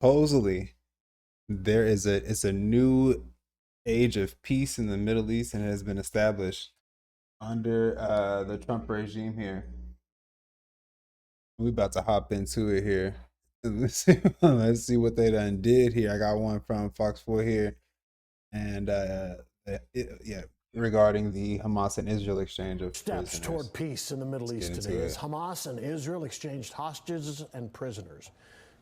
supposedly it's a new age of peace in the Middle East, and it has been established under the Trump regime here. We about to hop into it here. Let's see what they done did here. I got one from Fox 4 here, and yeah, regarding the Hamas and Israel exchange of Steps prisoners. toward peace in the Middle East today as Hamas and Israel exchanged hostages and prisoners.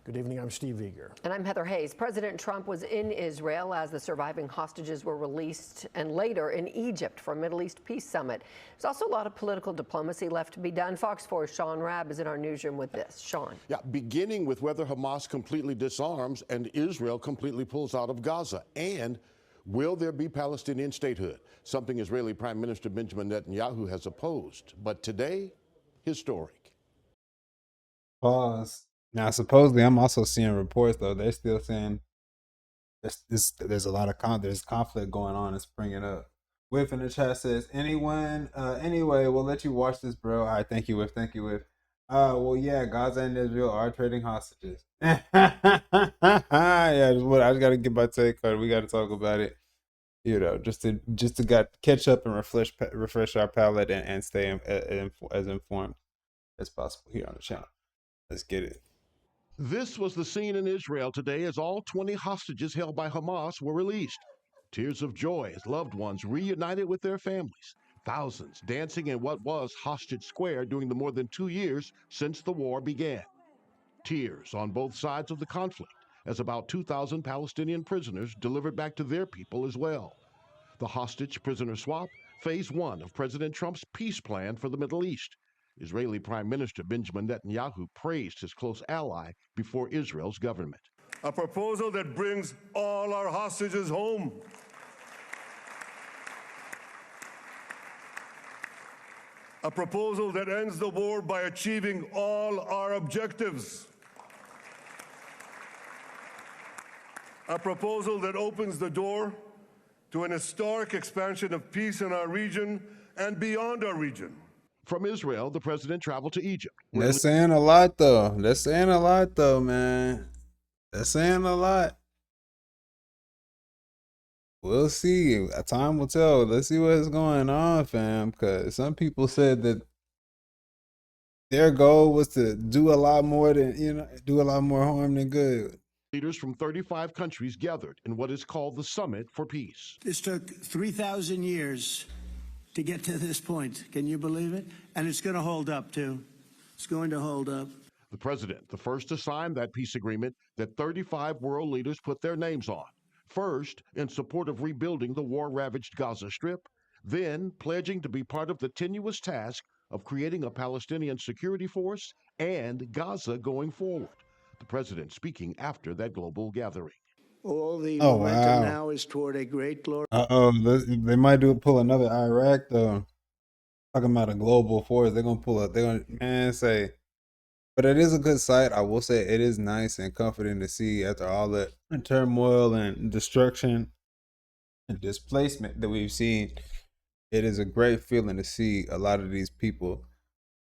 Good evening, I'm Steve Eager. And I'm Heather Hayes. President Trump was in Israel as the surviving hostages were released, and later in Egypt for a Middle East Peace Summit. There's also a lot of political diplomacy left to be done. Fox 4's Sean Rabb is in our newsroom with this. Sean. Yeah, beginning with whether Hamas completely disarms and Israel completely pulls out of Gaza. And will there be Palestinian statehood? Something Israeli Prime Minister Benjamin Netanyahu has opposed. But today, historic. Pause. Now, supposedly, I'm also seeing reports though. They're still saying there's a lot of there's conflict going on. It's bringing up. Whiff in the chat says, anyone, anyway, we'll let you watch this, bro. All right, thank you, Whiff. Thank you, Whiff. Well, yeah, Gaza and Israel are trading hostages. Yeah, I just got to get my take on it. We got to talk about it, you know, just to catch up and refresh our palate and stay as informed as possible here on the channel. Let's get it. This was the scene in Israel today as all 20 hostages held by Hamas were released. Tears of joy as loved ones reunited with their families. Thousands dancing in what was Hostage Square during the more than 2 years since the war began. Tears on both sides of the conflict as about 2,000 Palestinian prisoners delivered back to their people as well. The hostage prisoner swap, phase one of President Trump's peace plan for the Middle East. Israeli Prime Minister Benjamin Netanyahu praised his close ally before Israel's government. A proposal that brings all our hostages home. A proposal that ends the war by achieving all our objectives. A proposal that opens the door to an historic expansion of peace in our region and beyond our region. From Israel, the president traveled to Egypt. That's saying a lot, though. That's saying a lot, though, man. That's saying a lot. We'll see. Time will tell. Let's see what's going on, fam. Because some people said that their goal was to do a lot more do a lot more harm than good. Leaders from 35 countries gathered in what is called the Summit for Peace. This took 3,000 years to get to this point. Can you believe it? And it's going to hold up, too. It's going to hold up. The president, the first to sign that peace agreement that 35 world leaders put their names on. First, in support of rebuilding the war-ravaged Gaza Strip, then pledging to be part of the tenuous task of creating a Palestinian security force and Gaza going forward. The president speaking after that global gathering. All the momentum now is toward a great glory. They might pull another Iraq though. Talking about a global force, they're gonna say. But it is a good sight. I will say it is nice and comforting to see after all the turmoil and destruction and displacement that we've seen. It is a great feeling to see a lot of these people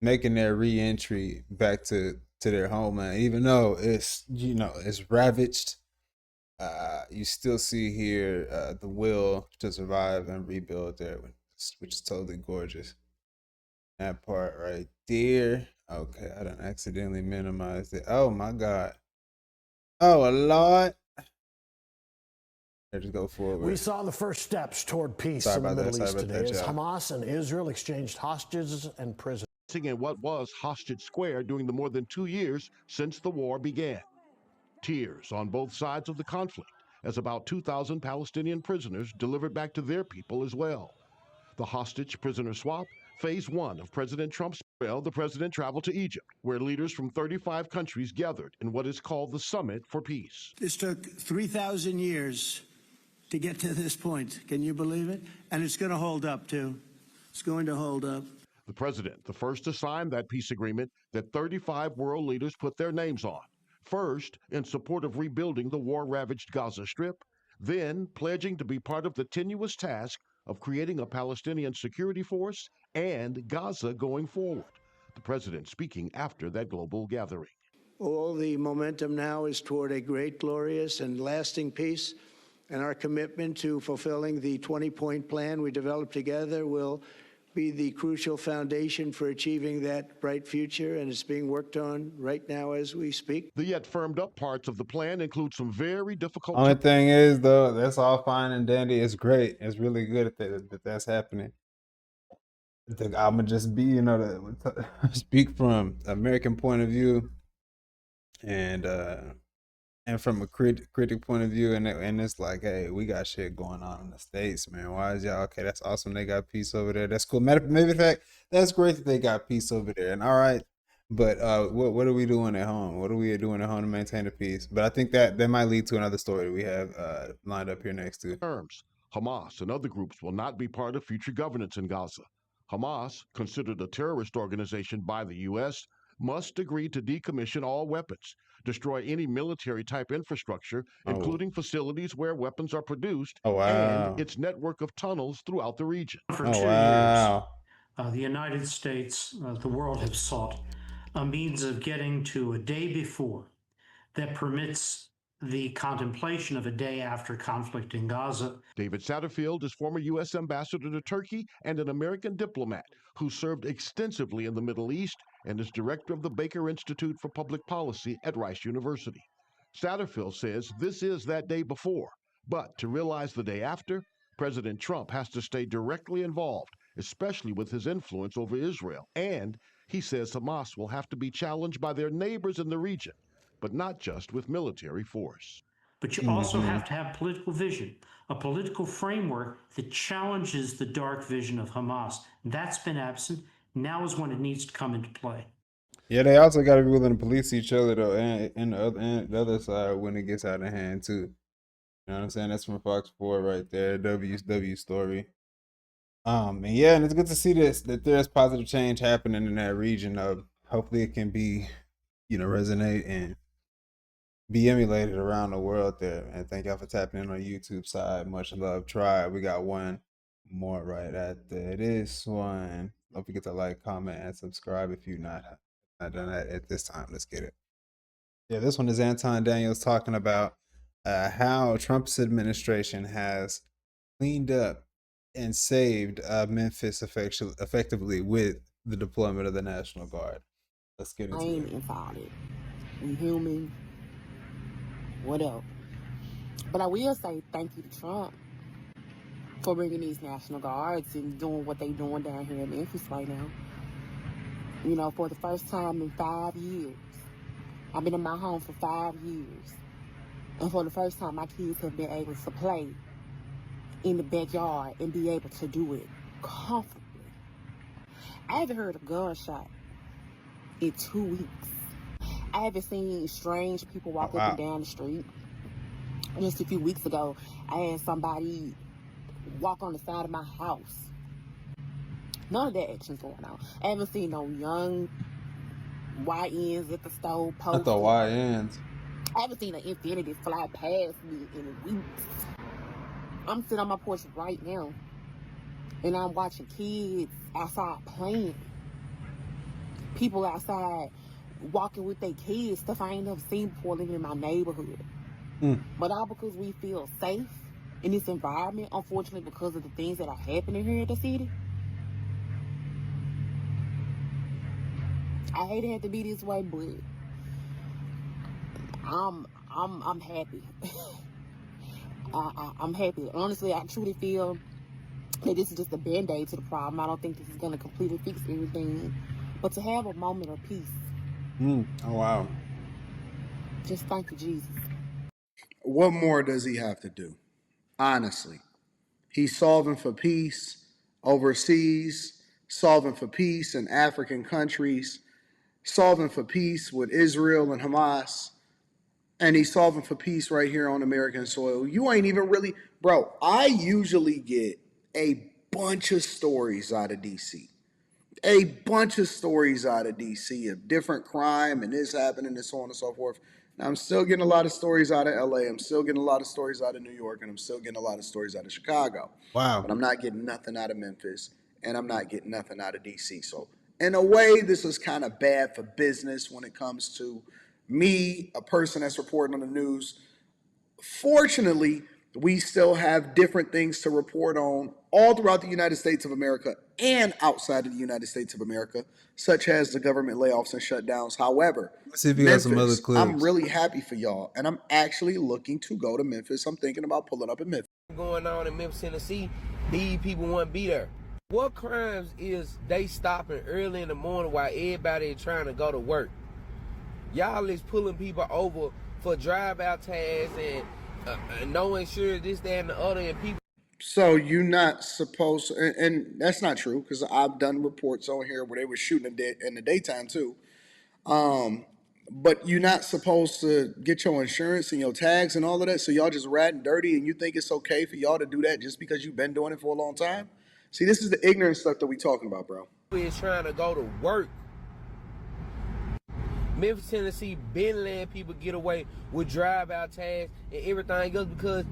making their re-entry back to their homeland, even though it's it's ravaged. You still see here the will to survive and rebuild there, which is totally gorgeous. That part right there. Okay, I done accidentally minimized it. Oh my God. Oh Lord. Let's go forward. We saw the first steps toward peace in the Middle East today as Hamas and Israel exchanged hostages and prisoners. In what was Hostage Square during the more than 2 years since the war began. Tears on both sides of the conflict as about 2,000 Palestinian prisoners delivered back to their people as well. The hostage prisoner swap, phase one of President Trump's bill. The president traveled to Egypt, where leaders from 35 countries gathered in what is called the Summit for Peace. This took 3,000 years to get to this point. Can you believe it? And it's going to hold up, too. It's going to hold up. The president, the first to sign that peace agreement that 35 world leaders put their names on. First, in support of rebuilding the war-ravaged Gaza Strip, then pledging to be part of the tenuous task of creating a Palestinian security force and Gaza going forward. The president speaking after that global gathering. All the momentum now is toward a great, glorious, and lasting peace. And our commitment to fulfilling the 20-point plan we developed together will be the crucial foundation for achieving that bright future, and it's being worked on right now as we speak. The yet firmed up parts of the plan include some very difficult. Only thing is, though, that's all fine and dandy. It's great. It's really good that that's happening. I'm gonna just be, speak from American point of view, and from a critic point of view, and it's like, hey, we got shit going on in the States, man. Why is y'all okay? That's awesome. They got peace over there. That's cool. Maybe in fact, that's great that they got peace over there. And all right, but what are we doing at home? What are we doing at home to maintain the peace? But I think that might lead to another story we have lined up here next too. Terms. Hamas and other groups will not be part of future governance in Gaza. Hamas, considered a terrorist organization by the U.S., must agree to decommission all weapons, destroy any military-type infrastructure, including facilities where weapons are produced, and its network of tunnels throughout the region. For 2 years, the United States, the world have sought a means of getting to a day before that permits the contemplation of a day after conflict in Gaza. David Satterfield is former U.S. ambassador to Turkey and an American diplomat who served extensively in the Middle East and is director of the Baker Institute for Public Policy at Rice University. Satterfield says this is that day before, but to realize the day after, President Trump has to stay directly involved, especially with his influence over Israel. And he says Hamas will have to be challenged by their neighbors in the region, but not just with military force. But you also have to have political vision, a political framework that challenges the dark vision of Hamas. That's been absent. Now is when it needs to come into play. Yeah, they also got to be willing to police each other, though, and the other side when it gets out of hand, too. You know what I'm saying? That's from Fox 4 right there, W story. And yeah, and it's good to see that there's positive change happening in that region. Hopefully it can be, resonate and be emulated around the world there. And thank y'all for tapping in on YouTube side. Much love. Try. We got one more right after this one. Don't forget to like, comment, and subscribe if you've not done that at this time. Let's get it. Yeah, this one is Anton Daniels talking about how Trump's administration has cleaned up and saved Memphis effectively with the deployment of the National Guard. Let's get into it. I ain't inside it. We human. What else? But I will say thank you to Trump for bringing these National Guards and doing what they doing down here in Memphis right now. For the first time in 5 years. I've been in my home for 5 years. And for the first time, my kids have been able to play in the backyard and be able to do it comfortably. I haven't heard a gunshot in 2 weeks. I haven't seen strange people walk up and down the street. Just a few weeks ago, I had somebody walk on the side of my house. None of that action's going on. I haven't seen no young YNs at the stove posted. Not the YNs. I haven't seen an infinity fly past me in weeks. I'm sitting on my porch right now, and I'm watching kids outside playing. People outside walking with their kids, stuff I ain't never seen before living in my neighborhood. But all because we feel safe in this environment, unfortunately, because of the things that are happening here in the city. I hate it had to be this way, but I'm happy. I'm happy. Honestly, I truly feel that this is just a band-aid to the problem. I don't think this is going to completely fix everything. But to have a moment of peace. Oh, wow. Just thank you, Jesus. What more does he have to do? Honestly. He's solving for peace overseas, solving for peace in African countries, solving for peace with Israel and Hamas, and he's solving for peace right here on American soil. You ain't even really... Bro, I usually get a bunch of stories out of D.C. A bunch of stories out of D.C. of different crime and this happening and so on and so forth. Now, I'm still getting a lot of stories out of L.A. I'm still getting a lot of stories out of New York, and I'm still getting a lot of stories out of Chicago. Wow. But I'm not getting nothing out of Memphis, and I'm not getting nothing out of D.C. So in a way, this is kind of bad for business when it comes to me, a person that's reporting on the news. Fortunately, we still have different things to report on all throughout the United States of America and outside of the United States of America, such as the government layoffs and shutdowns. However, Let's see if you got some other Memphis, I'm clips. really happy for y'all, and I'm actually looking to go to Memphis. I'm thinking about pulling up in Memphis. Going on in Memphis, Tennessee, these people won't be there. What crimes is they stopping early in the morning while everybody is trying to go to work? Y'all is pulling people over for drive-out tags and no insurance, this, that, and the other, and people. So you're not supposed to, and that's not true, because I've done reports on here where they were shooting in the daytime too. But you're not supposed to get your insurance and your tags and all of that. So y'all just riding dirty, and you think it's okay for y'all to do that just because you've been doing it for a long time? See, this is the ignorant stuff that we talking about, bro. Is trying to go to work. Memphis, Tennessee, been letting people get away with drive-out tags and everything else because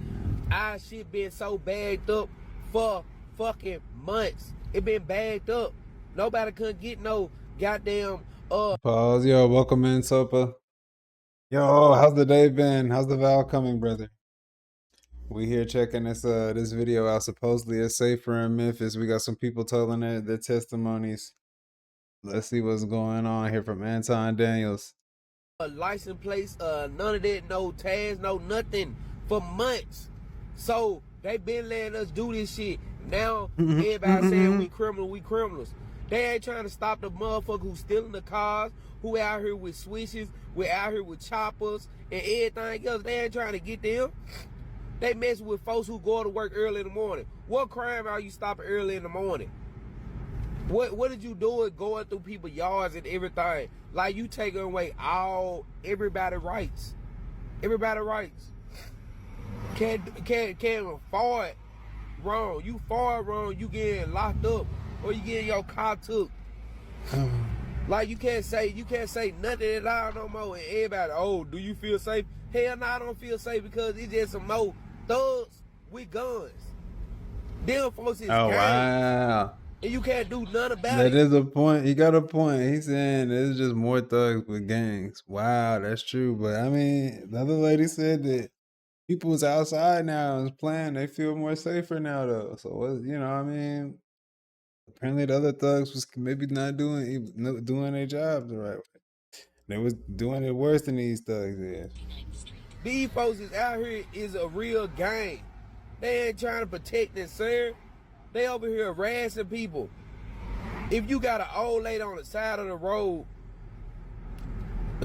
our shit been so bagged up for fucking months. It been bagged up. Nobody couldn't get no goddamn Pause. Yo, welcome in, Sopa. Yo, how's the day been? How's the Val coming, brother? We here checking this video out. Supposedly it's safer in Memphis. We got some people telling their testimonies. Let's see what's going on here from Anton Daniels. license plates, none of that, no tags, no nothing for months. So they been letting us do this shit. Now everybody saying we criminals. They ain't trying to stop the motherfucker who's stealing the cars, who out here with switches, we out here with choppers and everything else. They ain't trying to get them. They mess with folks who go to work early in the morning. What crime are you stopping early in the morning? What did you do with going through people's yards and everything? Like you taking away everybody's rights. Everybody's rights. Can't fart wrong. You fart wrong, you getting locked up or you getting your car took. Like you can't say nothing at all no more and everybody, oh, do you feel safe? Hell no, I don't feel safe because it's just some more thugs with guns. Them folks is Oh, gangs. wow. And you can't do nothing about That it. is a point. He got a point. He's saying there's just more thugs with gangs. Wow, that's true. But I mean, the other lady said that people was outside now and playing. They feel more safer now, though. So what? You know, I mean, apparently the other thugs was maybe not doing their job the right way. They was doing it worse than these thugs is. These folks is out here is a real gang. They ain't trying to protect and serve. They over here harassing people. If you got an old lady on the side of the road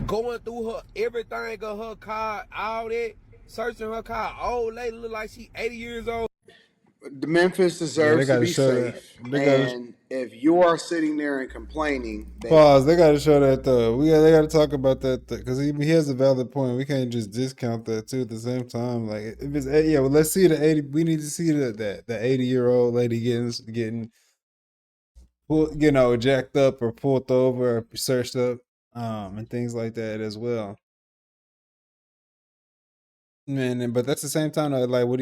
going through her everything of her car, all that, searching her car, old lady look like she 80 years old. The Memphis deserves to be safe. Gotta, and if you are sitting there and complaining, pause. They got to show that though. They got to talk about that because he has a valid point. We can't just discount that too at the same time. Like if it's well, let's see the 80. We need to see the 80-year-old lady getting pulled, jacked up or pulled over or searched up, and things like that as well. Man, but that's the same time though, like what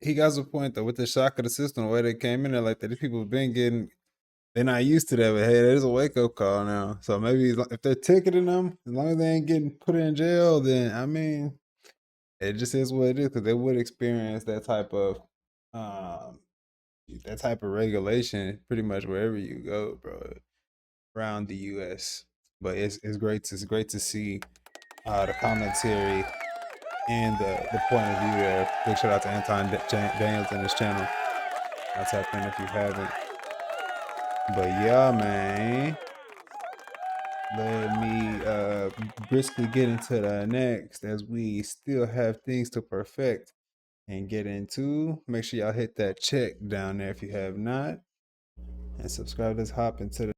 he got a point though with the shock of the system, the way they came in there like that. These people have been getting, they're not used to that, but hey, there's a wake up call now. So maybe if they're ticketing them, as long as they ain't getting put in jail, then I mean, it just is what it is because they would experience that type of regulation pretty much wherever you go, bro, around the U.S. But it's great to see the commentary and the point of view there. Big shout out to Anton Daniels and his channel. I'll tap in if you haven't. But yeah, man. Let me briskly get into the next as we still have things to perfect and get into. Make sure y'all hit that check down there if you have not. And subscribe. Let's hop into the